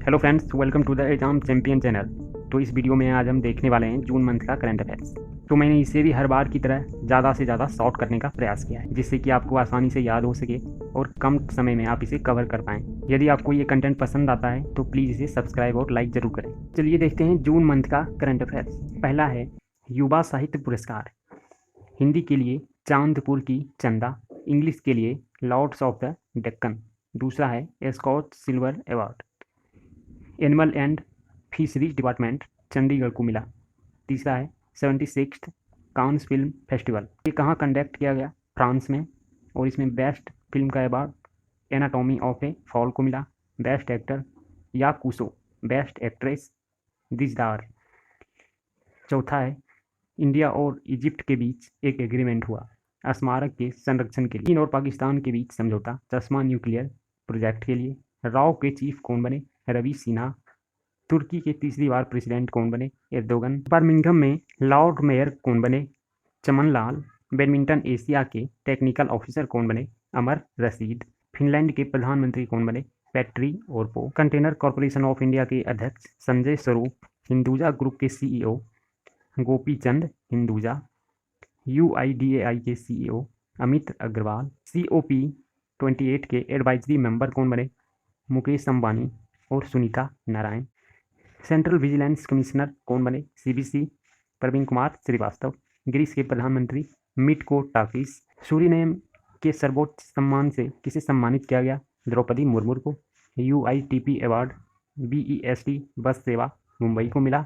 Hello friends, welcome to the exam champion channel. तो इस video में आज हम देखने वाले हैं जून मंथ का करंट अफेयर्स। तो मैंने इसे भी हर बार की तरह ज़्यादा से ज़्यादा शॉर्ट करने का प्रयास किया है, जिससे कि आपको आसानी से याद हो सके और कम समय में आप इसे कवर कर पाएँ। यदि आपको ये कंटेंट पसंद आता है तो प्लीज़ इसे सब्सक्राइब और लाइक ज़रूर करें। चलिए देखते हैं जून मंथ का करंट अफेयर्स। पहला है युवा साहित्य पुरस्कार। हिंदी के लिए चांदपुर की चंदा, इंग्लिश के लिए लॉर्ड्स ऑफ द डेक्कन। दूसरा है Skoch silver award, animal and fisheries department Chandigarh को मिला। तीसरा है 76th कांस फिल्म फेस्टिवल। ये कहाँ कंडक्ट किया गया? फ्रांस में। और इसमें बेस्ट फिल्म का award Anatomy of a Fall को मिला। Best actor Yakusho, best actress Dizdar. चौथा है इंडिया और इजिप्ट के बीच एक एग्रीमेंट हुआ स्मारक के संरक्षण के लिए। चीन और पाकिस्तान के बीच समझौता चश्मा न्यूक्लियर प्रोजेक्ट के लिए। राव के चीफ कौन बने? रवि सिन्हा। तुर्की के तीसरी बार प्रेसिडेंट कौन बने? एर्दोगन। बर्मिंघम में लॉर्ड मेयर कौन बने? चमन लाल। बैडमिंटन एशिया के टेक्निकल ऑफिसर कौन बने? अमर रशीद। फिनलैंड के प्रधानमंत्री कौन बने? पैट्री ओरपो। कंटेनर कॉरपोरेशन ऑफ इंडिया के अध्यक्ष संजय स्वरूप। हिंदुजा ग्रुप के सीईओ गोपी चंद हिंदुजा। यूआईडीएआई के सीईओ अमित अग्रवाल। COP 28 के एडवाइजरी मेंबर कौन बने? मुकेश अंबानी और Sunita Narayan. Central vigilance commissioner कौन बने? CBC प्रवीण कुमार श्रीवास्तव। ग्रीस के प्रधानमंत्री मिटको टाकिस। सूरीनेम के सर्वोच्च सम्मान से किसे सम्मानित किया गया? द्रौपदी मुर्मू को। UITP अवार्ड BEST बस सेवा मुंबई को मिला।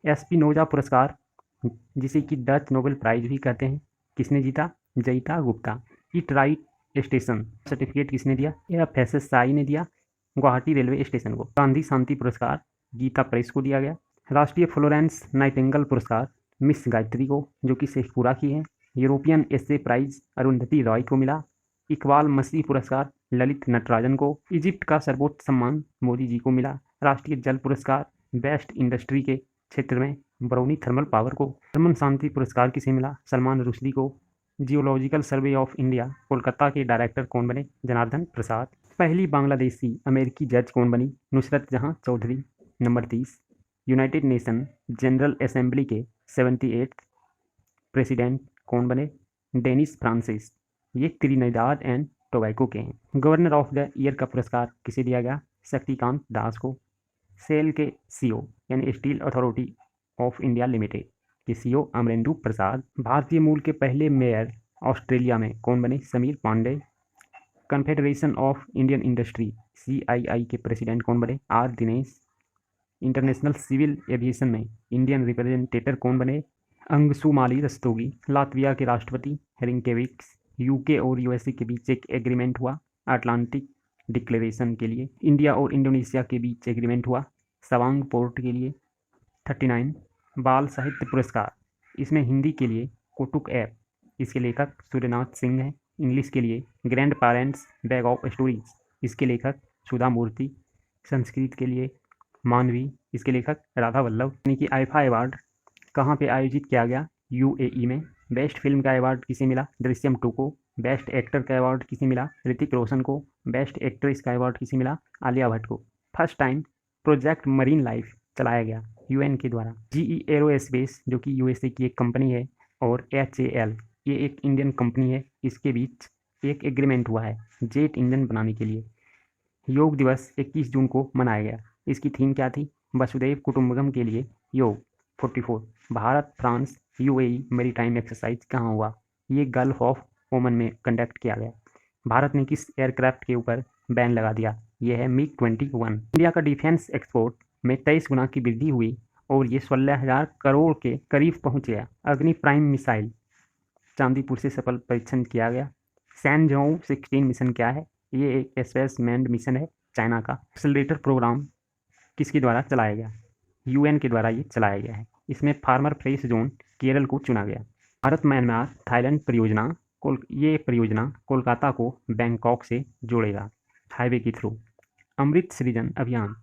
एस्पिनोजा पुरस्कार, जिसे कि डच नोबेल प्राइज भी कहते हैं, किसने जीता? Jayita Gupta. It right station certificate किसने दिया? FSSAI ने दिया गुवाहाटी रेलवे स्टेशन को। गांधी शांति पुरस्कार गीता प्रेस को दिया गया। राष्ट्रीय फ्लोरेंस नाइटिंगेल पुरस्कार मिस गायत्री को, जो कि शेखपुरा की है। यूरोपियन एसे प्राइज अरुंधति रॉय को मिला। इकबाल मसीह पुरस्कार ललित नटराजन को। इजिप्ट का सर्वोच्च सम्मान मोदी जी को मिला। राष्ट्रीय जल पुरस्कार बेस्ट इंडस्ट्री के क्षेत्र में बरौनी थर्मल पावर को। जर्मन शांति पुरस्कार किसे मिला? सलमान रुश्दी को। Geological survey of India Kolkata के डायरेक्टर कौन बने? जनार्दन प्रसाद। पहली बांग्लादेशी अमेरिकी जज कौन बनी? Nusrat Jahan Chowdhury. Number 30। United Nation General Assembly के 78th प्रेसिडेंट कौन बने? Dennis Francis. ये त्रिनिदाद एंड टोबैको के हैं। गवर्नर ऑफ द ईयर का पुरस्कार किसे दिया गया? शक्तिकांत दास को। सेल के CEO यानी Steel Authority of India Limited के CEO अमरेंदु प्रसाद। भारतीय मूल के पहले मेयर ऑस्ट्रेलिया में कौन बने? Sameer Pandey. Confederation of Indian Industry CII के प्रेसिडेंट कौन बने? R Dinesh. International Civil Aviation में इंडियन रिप्रेजेंटेटर कौन बने? अंगसुमाली रस्तोगी। लातविया के राष्ट्रपति रिंकेविक्स। UK और USA के बीच एक एग्रीमेंट हुआ अटलांटिक डिक्लेरेशन के लिए। इंडिया और इंडोनेशिया के बीच एग्रीमेंट हुआ सवांग पोर्ट के लिए। 39 बाल साहित्य पुरस्कार, इसमें हिंदी के लिए कोटुक ऐप, इसके लेखक सूर्यनाथ सिंह हैं। इंग्लिश के लिए grand parents bag of stories, इसके लेखक सुधा मूर्ति। संस्कृत के लिए मानवी, इसके लेखक राधा वल्लभ। यानी कि आईफा अवार्ड कहाँ पे आयोजित किया गया? UAE में। बेस्ट फिल्म का अवार्ड किसे मिला? दृश्यम 2 को। बेस्ट एक्टर का अवार्ड किसे मिला? ऋतिक रोशन को। बेस्ट एक्ट्रेस का अवार्ड किसे मिला? आलिया भट्ट को। First time project marine life चलाया गया UN के द्वारा। GE एरोस्पेस, जो कि USA की एक कंपनी है, और HAL, ये एक इंडियन कंपनी है, इसके बीच एक एग्रीमेंट हुआ है जेट इंजन बनाने के लिए। योग दिवस 21 जून को मनाया गया। इसकी थीम क्या थी? वसुधैव कुटुंबकम के लिए योग। 44 Bharat France UAE maritime exercise कहाँ हुआ? ये गल्फ ऑफ ओमन में कंडक्ट किया गया। भारत ने किस एयरक्राफ्ट के ऊपर बैन लगा दिया? यह है MiG-21। इंडिया का डिफेंस एक्सपोर्ट में 23 गुना की वृद्धि हुई और ये 16,000 करोड़ के करीब पहुंच गया। अग्नि प्राइम मिसाइल चांदीपुर से सफल परीक्षण किया गया। सैनजोउ 16 मिशन क्या है? ये एक स्पेस मैन्ड मिशन है चाइना का। एक्सेलरेटर प्रोग्राम किसके द्वारा चलाया गया? UN के द्वारा ये चलाया गया है। इसमें फार्मर फ्रेश जोन केरल को चुना गया। भारत म्यांमार थाईलैंड परियोजना, ये परियोजना कोलकाता को बैंकॉक से जोड़ेगा हाईवे के थ्रू। अमृत सृजन अभियान,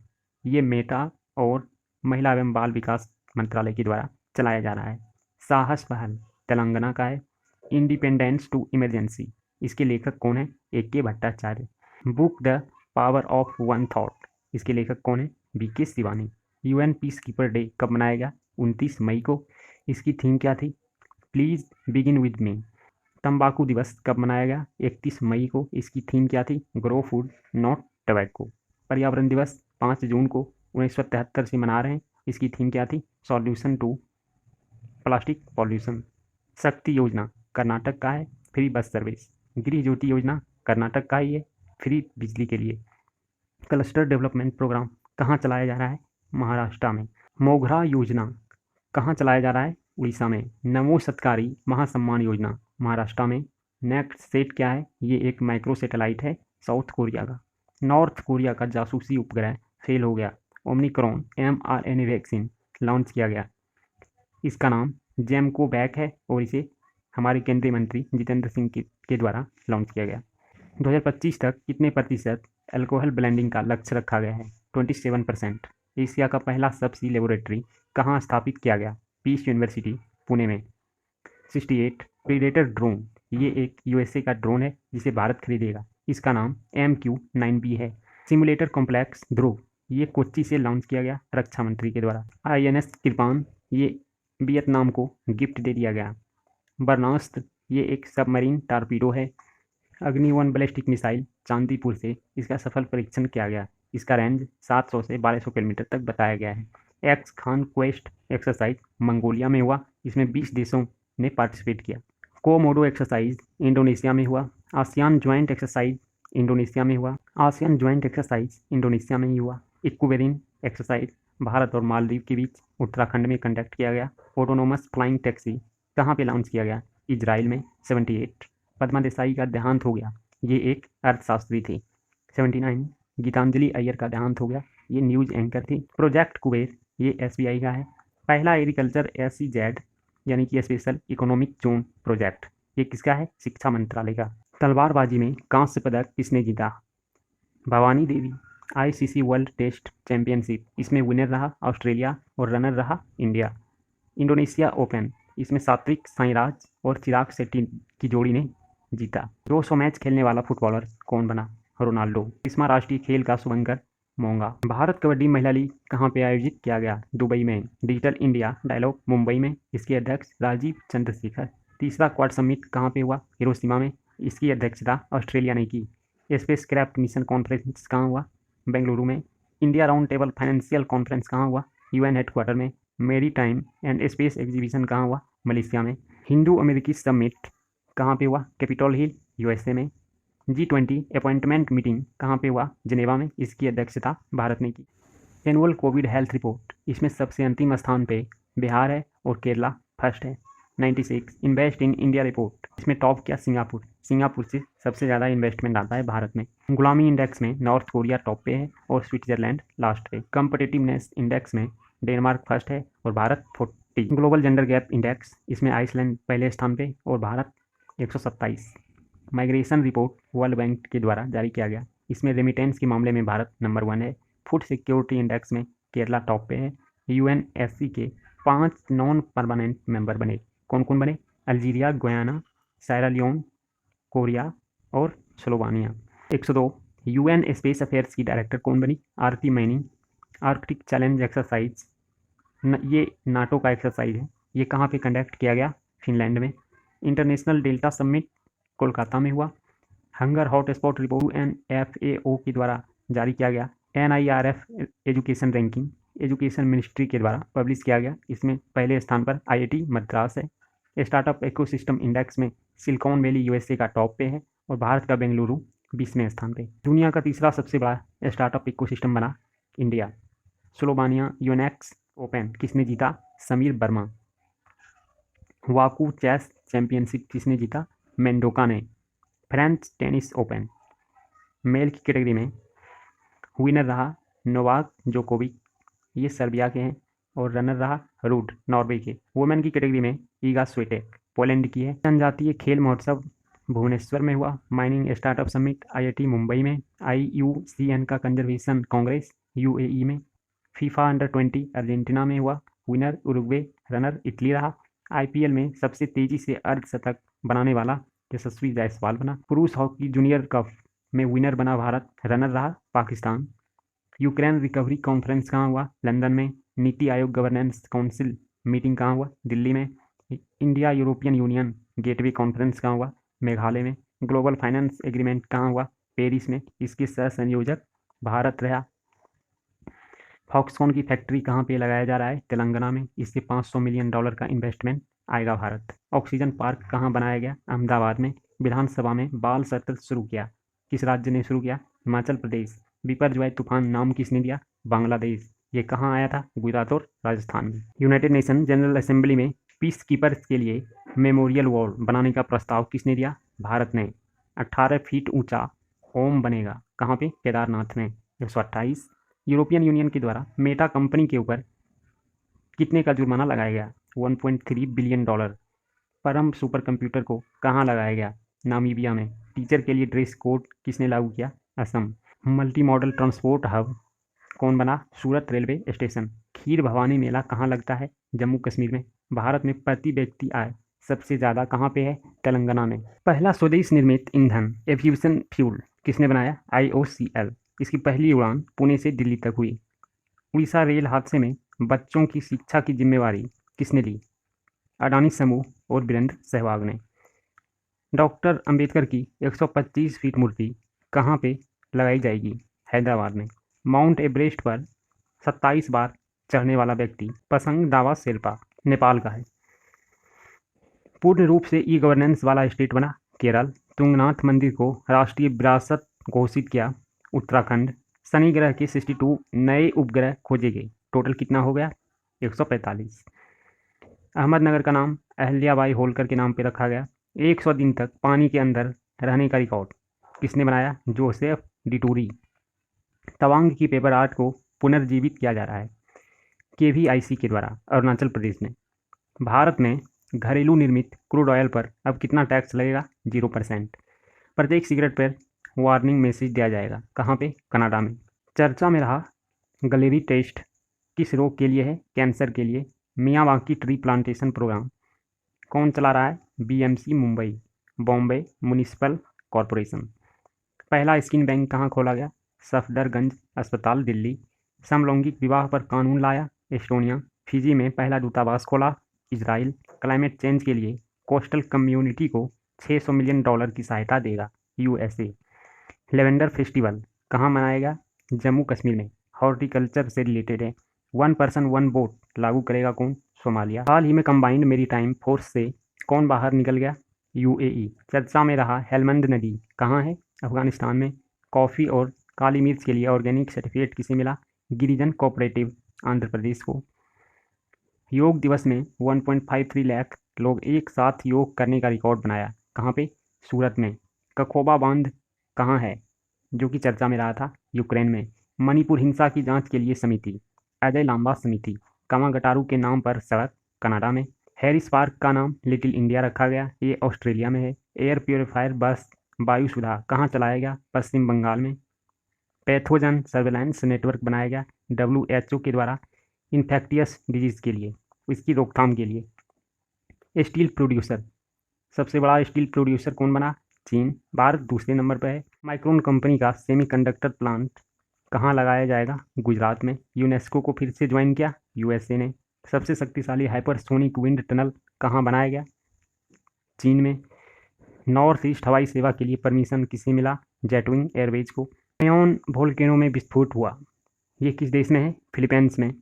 ये मेटा और महिला एवं बाल विकास मंत्रालय के द्वारा चलाया जा रहा है। साहस पहल तेलंगाना का है। इंडिपेंडेंस टू इमरजेंसी, इसके लेखक कौन है? AK Bhattacharya. Book The Power of One Thought, इसके लेखक कौन है? BK Shivani. UN peace keeper day कब मनाया गया? 29 मई को। इसकी थीम क्या थी? Please begin with me. तंबाकू दिवस कब मनाया गया? 31 मई को। इसकी थीम क्या थी? Grow food not tobacco. पर्यावरण दिवस 5 जून को 1973 से मना रहे हैं। इसकी थीम क्या थी? Solution to plastic pollution. Shakti योजना कर्नाटक का है, फ्री बस सर्विस। गृह ज्योति योजना कर्नाटक का ही है, फ्री बिजली के लिए। क्लस्टर डेवलपमेंट प्रोग्राम कहाँ चलाया जा रहा है? महाराष्ट्र में। मोगरा योजना कहाँ चलाया जा रहा है? उड़ीसा में। नमो सत्कारी महासम्मान योजना महाराष्ट्र में। नेक्स्ट सेट क्या है? ये एक माइक्रो सैटेलाइट है साउथ कोरिया का। नॉर्थ कोरिया का जासूसी उपग्रह फेल हो गया। ओमिक्रॉन mRNA वैक्सीन लॉन्च किया गया। इसका नाम जेमको बैक है और इसे हमारे केंद्रीय मंत्री जितेंद्र सिंह के द्वारा लॉन्च किया गया। 2025 तक कितने प्रतिशत अल्कोहल ब्लेंडिंग का लक्ष्य रखा गया है? 27%। एशिया का पहला सबसी लेबोरेटरी कहाँ स्थापित किया गया? पीस यूनिवर्सिटी पुणे में। 68 प्रीडेटर ड्रोन, ये एक यूएसए का ड्रोन है जिसे भारत खरीदेगा। इसका नाम MQ-9B है। सिमुलेटर कॉम्प्लेक्स ध्रुव, ये कोच्चि से लॉन्च किया गया रक्षा मंत्री के द्वारा। INS कृपान, ये वियतनाम को गिफ्ट दे दिया गया। बर्नास्त्र, ये एक सबमरीन टारपीडो है। अग्नि-1 बैलिस्टिक मिसाइल चांदीपुर से इसका सफल परीक्षण किया गया। इसका रेंज 700 से 1200 किलोमीटर तक बताया गया है। X Khan quest exercise Mongolia में हुआ। इसमें 20 देशों ने पार्टिसिपेट किया। कोमोडो एक्सरसाइज इंडोनेशिया में हुआ। आसियान ज्वाइंट एक्सरसाइज इंडोनेशिया में हुआ। आसियान ज्वाइंट एक्सरसाइज इंडोनेशिया में ही हुआ। इक्वेरिन एक्सरसाइज भारत और मालदीव के बीच उत्तराखंड में कंडक्ट किया गया। ऑटोनोमस फ्लाइंग टैक्सी कहाँ पे लॉन्च किया गया? इजराइल में। 78 पद्मा देसाई का देहांत हो गया, ये एक अर्थशास्त्री थी। 79 गीतांजलि अय्यर का देहांत हो गया, ये न्यूज़ एंकर थी। प्रोजेक्ट कुबेर, ये SBI का है। पहला एग्रीकल्चर SEZ यानी कि स्पेशल इकोनॉमिक जोन प्रोजेक्ट, ये किसका है? शिक्षा मंत्रालय का। तलवारबाजी में कांस्य पदक किसने जीता? Bhavani Devi. ICC world test championship, इसमें विनर रहा ऑस्ट्रेलिया और रनर रहा इंडिया। इंडोनेशिया ओपन, इसमें सात्विक साईराज और चिराग शेट्टी की जोड़ी ने जीता। 200 मैच खेलने वाला फुटबॉलर कौन बना? रोनाल्डो। 20वां राष्ट्रीय खेल का शुभंकर मोंगा। भारत कबड्डी महिला लीग कहाँ पे आयोजित किया गया? दुबई में। डिजिटल इंडिया डायलॉग मुंबई में, इसके अध्यक्ष राजीव चंद्रशेखर। तीसरा क्वाड समिट कहाँ पे हुआ? हिरोशिमा में, इसकी अध्यक्षता ऑस्ट्रेलिया ने की। स्पेस क्राफ्ट मिशन कॉन्फ्रेंस कहाँ हुआ? बेंगलुरु में। India round table financial conference कहाँ हुआ? UN हेडक्वार्टर में। मेरी टाइम एंड स्पेस एग्जीबिशन कहाँ हुआ? मलेशिया में। हिंदू अमेरिकी समिट कहाँ पे हुआ? कैपिटल हिल USA में। G20 अपॉइंटमेंट मीटिंग कहाँ पे हुआ? जिनेवा में, इसकी अध्यक्षता भारत ने की। एनुअल कोविड हेल्थ रिपोर्ट, इसमें सबसे अंतिम स्थान पे बिहार है और केरला फर्स्ट है। 96 इन्वेस्ट इन इंडिया रिपोर्ट, इसमें टॉप क्या? सिंगापुर। सिंगापुर से सबसे ज़्यादा इन्वेस्टमेंट आता है भारत में। गुलामी इंडेक्स में नॉर्थ कोरिया टॉप पे है और स्विट्जरलैंड लास्ट पे। कम्पिटिटिवनेस इंडेक्स में डेनमार्क फर्स्ट है और Bharat 40। Global gender gap index, इसमें आइसलैंड पहले स्थान पे और Bharat 127। Migration report world bank के द्वारा जारी किया गया, इसमें रेमिटेंस के मामले में भारत नंबर 1 है। फूड सिक्योरिटी इंडेक्स में केरला टॉप पे है। UNSC के 5 नॉन परमानेंट मेंबर बने। कौन कौन बने? Algeria, Guyana, Sierra Leone, Korea और स्लोवानिया। 102 UN स्पेस अफेयर्स की डायरेक्टर कौन बनी? Aarti Maini. Arctic Challenge Exercise, ये नाटो का एक्सरसाइज है, ये कहाँ पे कंडक्ट किया गया? फिनलैंड में। इंटरनेशनल डेल्टा समिट कोलकाता में हुआ। हंगर हॉटस्पॉट रिपोर्ट UNFAO के द्वारा जारी किया गया। NIRF education ranking education ministry के द्वारा पब्लिश किया गया, इसमें पहले स्थान पर IIT मद्रास है। स्टार्टअप इकोसिस्टम इंडेक्स में सिलिकॉन वैली USA का टॉप पे है और भारत का बेंगलुरु 20वें स्थान पे। दुनिया का तीसरा सबसे बड़ा स्टार्टअप इकोसिस्टम बना इंडिया। स्लोवानिया यूनेक्स ओपन किसने जीता? समीर वर्मा। वाकू चेस चैंपियनशिप किसने जीता? मेंडोका ने। फ्रेंच टेनिस ओपन मेल की कैटेगरी में विनर रहा नोवाक जोकोविक, ये सर्बिया के हैं, और रनर रहा रूड नॉर्वे के। वुमेन की कैटेगरी में ईगा स्विटेक पोलैंड की है। जनजातीय खेल महोत्सव भुवनेश्वर में हुआ। Mining startup summit IIT Mumbai में। IUCN का कंजर्वेशन कांग्रेस UAE में। फीफा अंडर-20 अर्जेंटीना में हुआ। विनर उरुग्वे, रनर इटली रहा। IPL में सबसे तेजी से अर्धशतक बनाने वाला यशस्वी जायसवाल बना। पुरुष हॉकी जूनियर कप में विनर बना भारत, रनर रहा पाकिस्तान। यूक्रेन रिकवरी कॉन्फ्रेंस कहाँ हुआ? लंदन में। NITI Aayog governance council meeting कहाँ हुआ? दिल्ली में। India European union gateway conference कहाँ हुआ? मेघालय में। ग्लोबल फाइनेंस एग्रीमेंट कहाँ हुआ? पेरिस में। इसके सह संयोजक भारत रहा। फॉक्सकॉन की फैक्ट्री कहाँ पे लगाया जा रहा है? तेलंगाना में। इससे $500 मिलियन का इन्वेस्टमेंट आएगा भारत। ऑक्सीजन पार्क कहाँ बनाया गया? अहमदाबाद में। विधानसभा में बाल सत्र शुरू किया, किस राज्य ने शुरू किया? हिमाचल प्रदेश। बिपरजॉय तूफान नाम किसने दिया? बांग्लादेश। ये कहाँ आया था? गुजरात और राजस्थान में। यूनाइटेड नेशन जनरल असेंबली में पीस कीपर्स के लिए मेमोरियल वॉल बनाने का प्रस्ताव किसने दिया? भारत ने। 18 फीट ऊंचा ओम बनेगा, कहाँ पे? केदारनाथ में। 128। यूरोपियन यूनियन के द्वारा मेटा कंपनी के ऊपर कितने का जुर्माना लगाया गया? $1.3 बिलियन। परम सुपर कंप्यूटर को कहाँ लगाया गया? नामीबिया में। टीचर के लिए ड्रेस कोड किसने लागू किया? Assam. Multi modal transport hub कौन बना? सूरत रेलवे स्टेशन। खीर भवानी मेला कहाँ लगता है? जम्मू कश्मीर में। भारत में प्रति व्यक्ति आय सबसे ज़्यादा कहाँ पे है? तेलंगाना में। पहला स्वदेश निर्मित ईंधन एविएशन फ्यूल किसने बनाया? IOCL। इसकी पहली उड़ान पुणे से दिल्ली तक हुई। उड़ीसा रेल हादसे में बच्चों की शिक्षा की जिम्मेवारी किसने ली? अडानी समूह और वीरेंद्र सहवाग ने। डॉक्टर अंबेडकर की 125 फीट मूर्ति कहाँ पे लगाई जाएगी? हैदराबाद में। माउंट एवरेस्ट पर 27 बार चढ़ने वाला व्यक्ति पसंग दावा शेरपा नेपाल का है। पूर्ण रूप से ई गवर्नेंस वाला स्टेट बना केरल। तुंगनाथ मंदिर को राष्ट्रीय विरासत घोषित किया उत्तराखंड। शनि ग्रह के 62 नए उपग्रह खोजे गए, टोटल कितना हो गया? 145। अहमदनगर का नाम अहल्याबाई होलकर के नाम पे रखा गया। 100 दिन तक पानी के अंदर रहने का रिकॉर्ड किसने बनाया? जोसेफ डिटूरी। तवांग की पेपर आर्ट को पुनर्जीवित किया जा रहा है KVIC के द्वारा अरुणाचल प्रदेश में। भारत में घरेलू निर्मित क्रूड ऑयल पर अब कितना टैक्स लगेगा? 0%। प्रत्येक सिगरेट पर वार्निंग मैसेज दिया जाएगा, कहाँ पे? कनाडा में। चर्चा में रहा गलेरी टेस्ट किस रोग के लिए है? कैंसर के लिए। मियावाकी ट्री प्लांटेशन प्रोग्राम कौन चला रहा है? BMC Mumbai, Bombay municipal corporation. पहला स्किन बैंक कहाँ खोला गया? सफदरगंज अस्पताल दिल्ली। समलैंगिक विवाह पर कानून लाया एस्टोनिया। फिजी में पहला दूतावास खोला इजराइल। क्लाइमेट चेंज के लिए कोस्टल कम्युनिटी को $600 मिलियन की सहायता देगा USA। लेवेंडर फेस्टिवल कहाँ मनाएगा? जम्मू कश्मीर में। हॉर्टिकल्चर से रिलेटेड है। 1 पर्सन 1 वोट लागू करेगा कौन? सोमालिया। हाल ही में कंबाइंड मेरीटाइम फोर्स से कौन बाहर निकल गया? UAE। चर्चा में रहा हेलमंद नदी कहाँ है? अफगानिस्तान में। कॉफ़ी और काली मिर्च के लिए ऑर्गेनिक सर्टिफिकेट किसे मिला? गिरिजन कोऑपरेटिव आंध्र प्रदेश को। योग दिवस में 1.53 लाख लोग एक साथ योग करने का रिकॉर्ड बनाया, कहाँ पे? सूरत में। कखोबा बांध कहाँ है, जो कि चर्चा में रहा था? यूक्रेन में। मणिपुर हिंसा की जांच के लिए समिति अजय लांबा समिति। कामागटारू के नाम पर सड़क कनाडा में। हैरिस पार्क का नाम लिटिल इंडिया रखा गया, ये ऑस्ट्रेलिया में है। एयर प्योरीफायर बस वायु सुधा कहाँ चलाया गया? पश्चिम बंगाल में। पैथोजन सर्वेलेंस नेटवर्क बनाया गया WHO के द्वारा इन्फेक्टियस डिजीज के लिए, इसकी रोकथाम के लिए। स्टील प्रोड्यूसर सबसे बड़ा स्टील प्रोड्यूसर कौन बना? चीन। भारत दूसरे नंबर पर है। माइक्रोन कंपनी का सेमीकंडक्टर प्लांट कहाँ लगाया जाएगा? गुजरात में। यूनेस्को को फिर से ज्वाइन किया USA ने। सबसे शक्तिशाली हाइपरसोनिक विंड टनल कहाँ बनाया गया? चीन में। नॉर्थ ईस्ट हवाई सेवा के लिए परमिशन किसे मिला? जेटविंग एयरवेज को। आयोन वोल्केनो में विस्फोट हुआ, ये किस देश में है? फिलीपींस में।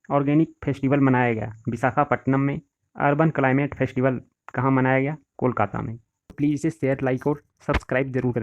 ऑर्गेनिक फेस्टिवल मनाया गया विशाखापट्टनम में। अर्बन क्लाइमेट फेस्टिवल कहाँ मनाया गया? कोलकाता में। प्लीज़ इसे शेयर, लाइक और सब्सक्राइब जरूर करें।